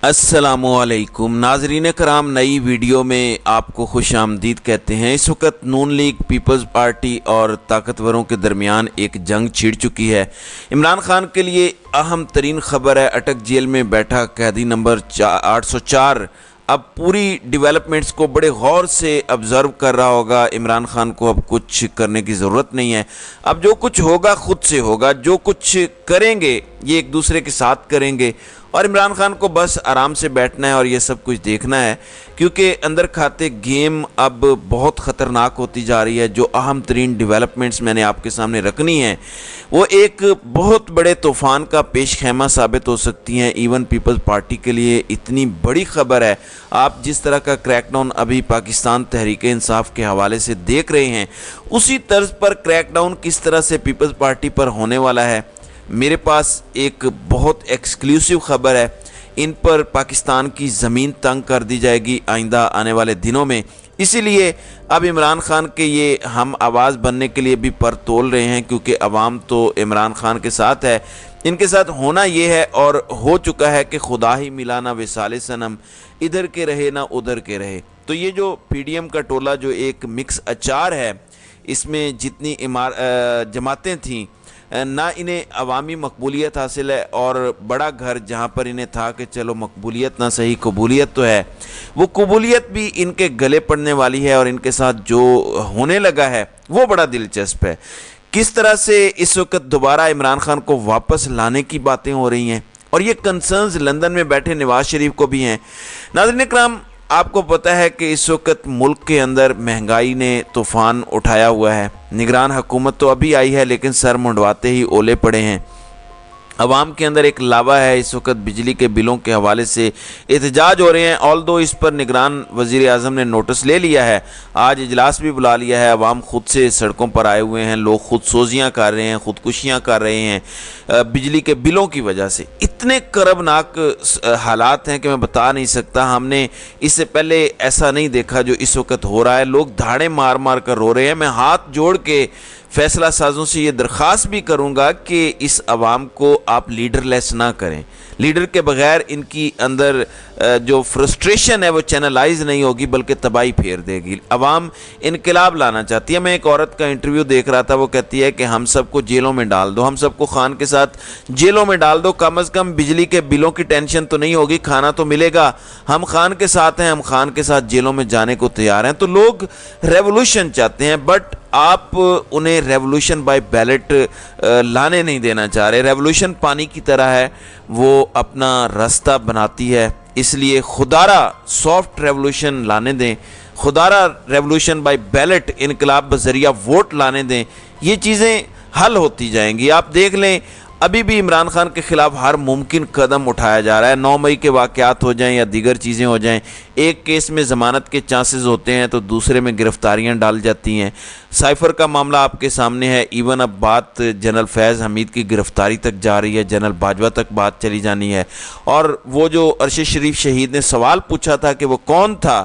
السلام علیکم ناظرین کرام، نئی ویڈیو میں آپ کو خوش آمدید کہتے ہیں۔ اس وقت نون لیگ پیپلز پارٹی اور طاقتوروں کے درمیان ایک جنگ چھڑ چکی ہے۔ عمران خان کے لیے اہم ترین خبر ہے، اٹک جیل میں بیٹھا قیدی نمبر 804 اب پوری ڈیولپمنٹس کو بڑے غور سے آبزرو کر رہا ہوگا۔ عمران خان کو اب کچھ کرنے کی ضرورت نہیں ہے، اب جو کچھ ہوگا خود سے ہوگا، جو کچھ کریں گے یہ ایک دوسرے کے ساتھ کریں گے، اور عمران خان کو بس آرام سے بیٹھنا ہے اور یہ سب کچھ دیکھنا ہے، کیونکہ اندر کھاتے گیم اب بہت خطرناک ہوتی جا رہی ہے۔ جو اہم ترین ڈیولپمنٹس میں نے آپ کے سامنے رکھنی ہیں وہ ایک بہت بڑے طوفان کا پیش خیمہ ثابت ہو سکتی ہیں۔ ایون پیپلز پارٹی کے لیے اتنی بڑی خبر ہے، آپ جس طرح کا کریک ڈاؤن ابھی پاکستان تحریک انصاف کے حوالے سے دیکھ رہے ہیں، اسی طرز پر کریک ڈاؤن کس طرح سے پیپلز پارٹی پر ہونے والا ہے۔ میرے پاس ایک بہت ایکسکلوسیو خبر ہے، ان پر پاکستان کی زمین تنگ کر دی جائے گی آئندہ آنے والے دنوں میں۔ اسی لیے اب عمران خان کے یہ ہم آواز بننے کے لیے بھی پر تول رہے ہیں، کیونکہ عوام تو عمران خان کے ساتھ ہے۔ ان کے ساتھ ہونا یہ ہے اور ہو چکا ہے کہ خدا ہی ملا نہ وصال صنم، ادھر کے رہے نہ ادھر کے رہے۔ تو یہ جو پی ڈی ایم کا ٹولہ جو ایک مکس اچار ہے، اس میں جتنی جماعتیں تھیں، نہ انہیں عوامی مقبولیت حاصل ہے، اور بڑا گھر جہاں پر انہیں تھا کہ چلو مقبولیت نہ صحیح قبولیت تو ہے، وہ قبولیت بھی ان کے گلے پڑنے والی ہے، اور ان کے ساتھ جو ہونے لگا ہے وہ بڑا دلچسپ ہے۔ کس طرح سے اس وقت دوبارہ عمران خان کو واپس لانے کی باتیں ہو رہی ہیں، اور یہ کنسرنز لندن میں بیٹھے نواز شریف کو بھی ہیں۔ ناظرین اکرام، آپ کو پتہ ہے کہ اس وقت ملک کے اندر مہنگائی نے طوفان اٹھایا ہوا ہے۔ نگران حکومت تو ابھی آئی ہے، لیکن سر منڈواتے ہی اولے پڑے ہیں۔ عوام کے اندر ایک لاوا ہے، اس وقت بجلی کے بلوں کے حوالے سے احتجاج ہو رہے ہیں، آلدو اس پر نگران وزیر اعظم نے نوٹس لے لیا ہے، آج اجلاس بھی بلا لیا ہے۔ عوام خود سے سڑکوں پر آئے ہوئے ہیں، لوگ خود سوزیاں کر رہے ہیں، خودکشیاں کر رہے ہیں بجلی کے بلوں کی وجہ سے۔ اتنے کربناک حالات ہیں کہ میں بتا نہیں سکتا، ہم نے اس سے پہلے ایسا نہیں دیکھا جو اس وقت ہو رہا ہے۔ لوگ دھاڑے مار مار کر رو رہے ہیں۔ میں ہاتھ جوڑ کے فیصلہ سازوں سے یہ درخواست بھی کروں گا کہ اس عوام کو آپ لیڈر لیس نہ کریں، لیڈر کے بغیر ان کی اندر جو فرسٹریشن ہے وہ چینلائز نہیں ہوگی، بلکہ تباہی پھیر دے گی۔ عوام انقلاب لانا چاہتی ہے۔ میں ایک عورت کا انٹرویو دیکھ رہا تھا، وہ کہتی ہے کہ ہم سب کو جیلوں میں ڈال دو، ہم سب کو خان کے ساتھ جیلوں میں ڈال دو، کم از کم بجلی کے بلوں کی ٹینشن تو نہیں ہوگی، کھانا تو ملے گا۔ ہم خان کے ساتھ ہیں، ہم خان کے ساتھ جیلوں میں جانے کو تیار ہیں۔ تو لوگ ریولوشن چاہتے ہیں، بٹ آپ انہیں ریولوشن بائی بیلٹ لانے نہیں دینا چاہ رہے۔ ریولوشن پانی کی طرح ہے، وہ اپنا راستہ بناتی ہے، اس لیے خدارہ سافٹ ریولوشن لانے دیں، خدارہ ریولوشن بائی بیلٹ انقلاب بذریعہ ووٹ لانے دیں، یہ چیزیں حل ہوتی جائیں گی۔ آپ دیکھ لیں ابھی بھی عمران خان کے خلاف ہر ممکن قدم اٹھایا جا رہا ہے۔ 9 مئی کے واقعات ہو جائیں یا دیگر چیزیں ہو جائیں، ایک کیس میں ضمانت کے چانسز ہوتے ہیں تو دوسرے میں گرفتاریاں ڈال جاتی ہیں۔ سائفر کا معاملہ آپ کے سامنے ہے، ایون اب بات جنرل فیض حمید کی گرفتاری تک جا رہی ہے، جنرل باجوہ تک بات چلی جانی ہے، اور وہ جو ارشد شریف شہید نے سوال پوچھا تھا کہ وہ کون تھا،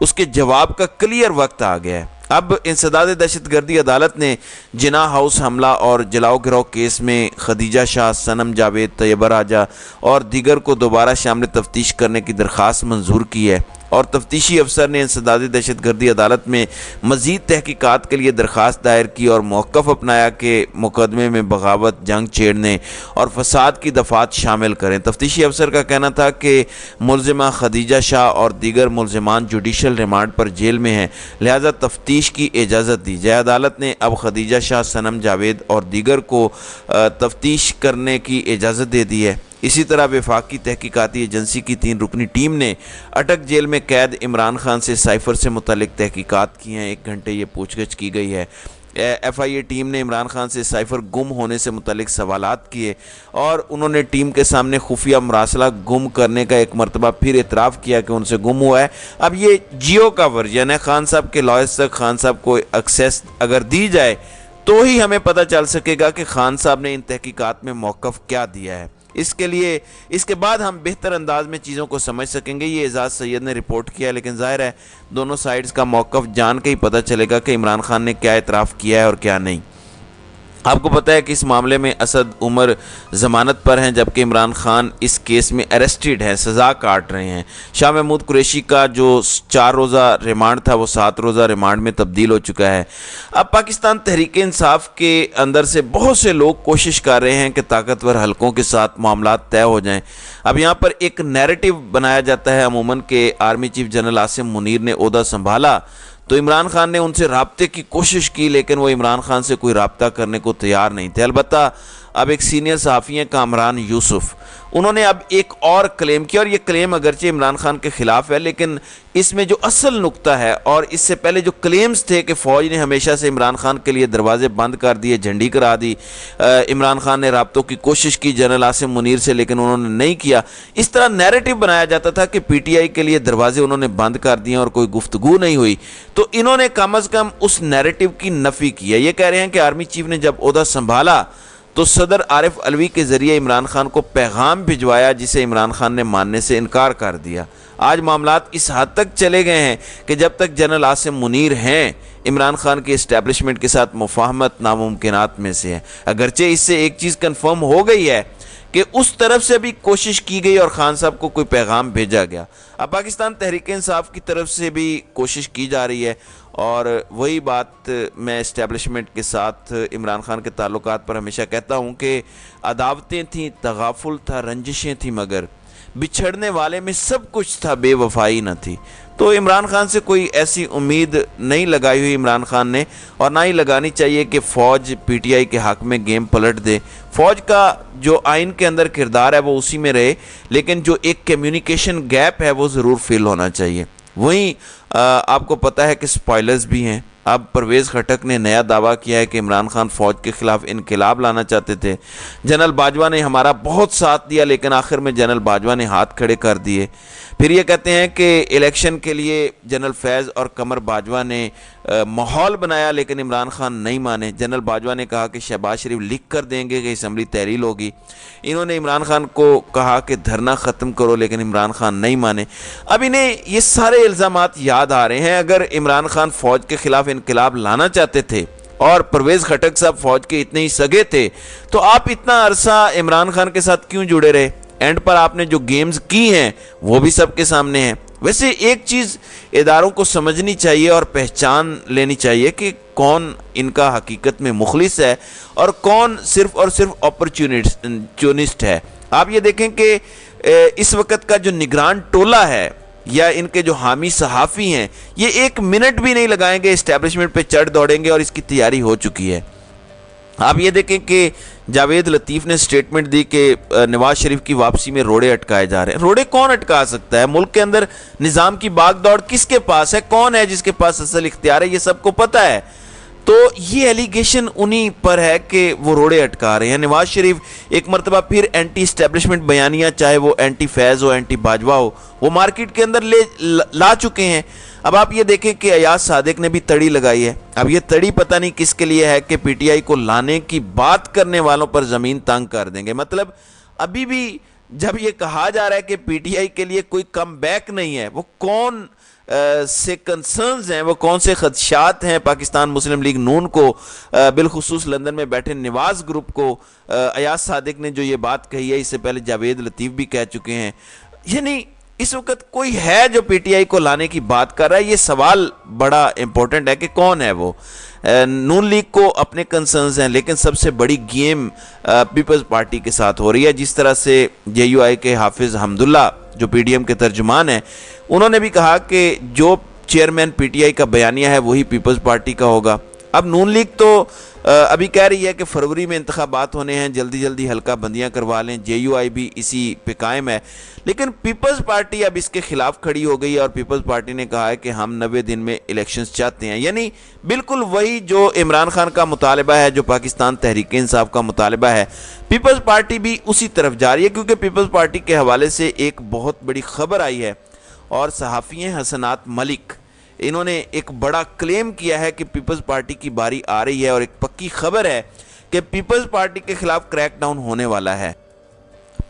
اس کے جواب کا کلیئر وقت آ گیا ہے۔ اب انسداد دہشت گردی عدالت نے جناح ہاؤس حملہ اور جلاؤ گراؤ کیس میں خدیجہ شاہ، صنم جاوید، طیبہ راجہ اور دیگر کو دوبارہ شامل تفتیش کرنے کی درخواست منظور کی ہے، اور تفتیشی افسر نے انسداد دہشت گردی عدالت میں مزید تحقیقات کے لیے درخواست دائر کی اور موقف اپنایا کہ مقدمے میں بغاوت، جنگ چھیڑنے اور فساد کی دفعات شامل کریں۔ تفتیشی افسر کا کہنا تھا کہ ملزمہ خدیجہ شاہ اور دیگر ملزمان جوڈیشل ریمانڈ پر جیل میں ہیں، لہذا تفتیش کی اجازت دی جائے۔ عدالت نے اب خدیجہ شاہ، صنم جاوید اور دیگر کو تفتیش کرنے کی اجازت دے دی ہے۔ اسی طرح وفاقی تحقیقاتی ایجنسی کی 3 رکنی ٹیم نے اٹک جیل میں قید عمران خان سے سائفر سے متعلق تحقیقات کی ہیں۔ 1 گھنٹے یہ پوچھ گچھ کی گئی ہے۔ ایف آئی اے ٹیم نے عمران خان سے سائفر گم ہونے سے متعلق سوالات کیے، اور انہوں نے ٹیم کے سامنے خفیہ مراسلہ گم کرنے کا ایک مرتبہ پھر اعتراف کیا کہ ان سے گم ہوا ہے۔ اب یہ جیو کا ورژن ہے، خان صاحب کے لائرز تک خان صاحب کو ایکسیس اگر دی جائے تو ہی ہمیں پتہ چل سکے گا کہ خان صاحب نے ان تحقیقات میں موقف کیا دیا ہے۔ اس کے بعد ہم بہتر انداز میں چیزوں کو سمجھ سکیں گے۔ یہ اعزاز سید نے رپورٹ کیا ہے، لیکن ظاہر ہے دونوں سائیڈز کا موقف جان کے ہی پتہ چلے گا کہ عمران خان نے کیا اعتراف کیا ہے اور کیا نہیں۔ آپ کو پتہ ہے کہ اس معاملے میں اسد عمر ضمانت پر ہیں، جبکہ عمران خان اس کیس میں اریسٹڈ ہیں، سزا کاٹ رہے ہیں۔ شاہ محمود قریشی کا جو 4 روزہ ریمانڈ تھا وہ 7 روزہ ریمانڈ میں تبدیل ہو چکا ہے۔ اب پاکستان تحریک انصاف کے اندر سے بہت سے لوگ کوشش کر رہے ہیں کہ طاقتور حلقوں کے ساتھ معاملات طے ہو جائیں۔ اب یہاں پر ایک نیریٹو بنایا جاتا ہے عموماً کہ army chief general Asim Munir نے عہدہ سنبھالا تو عمران خان نے ان سے رابطے کی کوشش کی، لیکن وہ عمران خان سے کوئی رابطہ کرنے کو تیار نہیں تھے۔ البتہ اب ایک سینئر صحافی ہیں کامران یوسف، انہوں نے اب ایک اور کلیم کیا، اور یہ کلیم اگرچہ عمران خان کے خلاف ہے، لیکن اس میں جو اصل نقطہ ہے، اور اس سے پہلے جو کلیمز تھے کہ فوج نے ہمیشہ سے عمران خان کے لیے دروازے بند کر دیے، جھنڈی کرا دی، عمران خان نے رابطوں کی کوشش کی جنرل عاصم منیر سے لیکن انہوں نے نہیں کیا، اس طرح نیریٹو بنایا جاتا تھا کہ پی ٹی آئی کے لیے دروازے انہوں نے بند کر دیے اور کوئی گفتگو نہیں ہوئی، تو انہوں نے کم از کم اس نیریٹو کی نفی کی ہے۔ یہ کہہ رہے ہیں کہ آرمی چیف نے جب عہدہ سنبھالا تو صدر عارف علوی کے ذریعے عمران خان کو پیغام بھجوایا، جسے عمران خان نے ماننے سے انکار کر دیا۔ آج معاملات اس حد تک چلے گئے ہیں کہ جب تک جنرل عاصم منیر ہیں، عمران خان کی اسٹیبلشمنٹ کے ساتھ مفاہمت ناممکنات میں سے ہے۔ اگرچہ اس سے ایک چیز کنفرم ہو گئی ہے کہ اس طرف سے بھی کوشش کی گئی اور خان صاحب کو کوئی پیغام بھیجا گیا۔ اب پاکستان تحریک انصاف کی طرف سے بھی کوشش کی جا رہی ہے، اور وہی بات میں اسٹیبلشمنٹ کے ساتھ عمران خان کے تعلقات پر ہمیشہ کہتا ہوں کہ عداوتیں تھیں، تغافل تھا، رنجشیں تھیں، مگر بچھڑنے والے میں سب کچھ تھا، بے وفائی نہ تھی۔ تو عمران خان سے کوئی ایسی امید نہیں لگائی ہوئی عمران خان نے، اور نہ ہی لگانی چاہیے کہ فوج پی ٹی آئی کے حق میں گیم پلٹ دے۔ فوج کا جو آئین کے اندر کردار ہے وہ اسی میں رہے، لیکن جو ایک کمیونیکیشن گیپ ہے وہ ضرور فل ہونا چاہیے۔ وہیں آپ کو پتہ ہے کہ سپوائلرز بھی ہیں۔ اب پرویز خٹک نے نیا دعویٰ کیا ہے کہ عمران خان فوج کے خلاف انقلاب لانا چاہتے تھے، جنرل باجوہ نے ہمارا بہت ساتھ دیا لیکن آخر میں جنرل باجوہ نے ہاتھ کھڑے کر دیے۔ پھر یہ کہتے ہیں کہ الیکشن کے لیے جنرل فیض اور قمر باجوہ نے ماحول بنایا لیکن عمران خان نہیں مانے۔ جنرل باجوہ نے کہا کہ شہباز شریف لکھ کر دیں گے کہ اسمبلی تحلیل ہوگی۔ انہوں نے عمران خان کو کہا کہ دھرنا ختم کرو لیکن عمران خان نہیں مانے۔ اب انہیں یہ سارے الزامات یاد آ رہے ہیں۔ اگر عمران خان فوج کے خلاف انقلاب لانا چاہتے تھے اور پرویز خٹک صاحب فوج کے اتنے ہی سگے تھے تو آپ اتنا عرصہ عمران خان کے ساتھ کیوں جڑے رہے؟ اینڈ پر آپ نے جو گیمز کی ہیں وہ بھی سب کے سامنے ہیں۔ ویسے ایک چیز اداروں کو سمجھنی چاہیے اور پہچان لینی چاہیے کہ کون ان کا حقیقت میں مخلص ہے اور کون صرف اور صرف اپرچونسٹ ہے۔ آپ یہ دیکھیں کہ اس وقت کا جو نگران ٹولہ ہے یا ان کے جو حامی صحافی ہیں، یہ 1 منٹ بھی نہیں لگائیں گے، اسٹیبلشمنٹ پہ چڑھ دوڑیں گے اور اس کی تیاری ہو چکی ہے۔ آپ یہ دیکھیں کہ جاوید لطیف نے سٹیٹمنٹ دی کہ نواز شریف کی واپسی میں روڑے اٹکائے جا رہے ہیں۔ روڑے کون اٹکا سکتا ہے؟ ملک کے اندر نظام کی باغ دوڑ کس کے پاس ہے؟ کون ہے جس کے پاس اصل اختیار ہے؟ یہ سب کو پتہ ہے۔ تو یہ ایلیگیشن انہی پر ہے کہ وہ روڑے اٹکا رہے ہیں۔ نواز شریف ایک مرتبہ پھر اینٹی اسٹیبلشمنٹ بیانیہ، چاہے وہ اینٹی فیض ہو، اینٹی باجوہ ہو، وہ مارکیٹ کے اندر لا چکے ہیں۔ اب آپ یہ دیکھیں کہ ایاز صادق نے بھی تڑی لگائی ہے۔ اب یہ تڑی پتہ نہیں کس کے لیے ہے کہ پی ٹی آئی کو لانے کی بات کرنے والوں پر زمین تنگ کر دیں گے۔ مطلب ابھی بھی جب یہ کہا جا رہا ہے کہ پی ٹی آئی کے لیے کوئی کم بیک نہیں ہے، وہ کون سے کنسرنز ہیں، وہ کون سے خدشات ہیں پاکستان مسلم لیگ نون کو، بالخصوص لندن میں بیٹھے نواز گروپ کو؟ ایاز صادق نے جو یہ بات کہی ہے، اس سے پہلے جاوید لطیف بھی کہہ چکے ہیں۔ یعنی اس وقت کوئی ہے جو پی ٹی آئی کو لانے کی بات کر رہا ہے؟ یہ سوال بڑا امپورٹنٹ ہے کہ کون ہے وہ۔ نون لیگ کو اپنے کنسرنز ہیں، لیکن سب سے بڑی گیم پیپلز پارٹی کے ساتھ ہو رہی ہے۔ جس طرح سے جے یو آئی کے حافظ حمداللہ جو پی ڈی ایم کے ترجمان ہیں، انہوں نے بھی کہا کہ جو چیئرمین پی ٹی آئی کا بیانیہ ہے وہی پیپلز پارٹی کا ہوگا۔ اب نون لیگ تو ابھی کہہ رہی ہے کہ فروری میں انتخابات ہونے ہیں، جلدی جلدی حلقہ بندیاں کروا لیں۔ جے یو آئی بھی اسی پہ قائم ہے، لیکن پیپلز پارٹی اب اس کے خلاف کھڑی ہو گئی ہے، اور پیپلز پارٹی نے کہا ہے کہ ہم 90 دن میں الیکشنز چاہتے ہیں۔ یعنی بالکل وہی جو عمران خان کا مطالبہ ہے، جو پاکستان تحریک انصاف کا مطالبہ ہے، پیپلز پارٹی بھی اسی طرف جا رہی ہے۔ کیونکہ پیپلز پارٹی کے حوالے سے ایک بہت بڑی خبر آئی ہے، اور صحافی ہیں حسنات ملک، انہوں نے ایک بڑا کلیم کیا ہے کہ پیپلز پارٹی کی باری آ رہی ہے، اور ایک پکی خبر ہے کہ پیپلز پارٹی کے خلاف کریک ڈاؤن ہونے والا ہے۔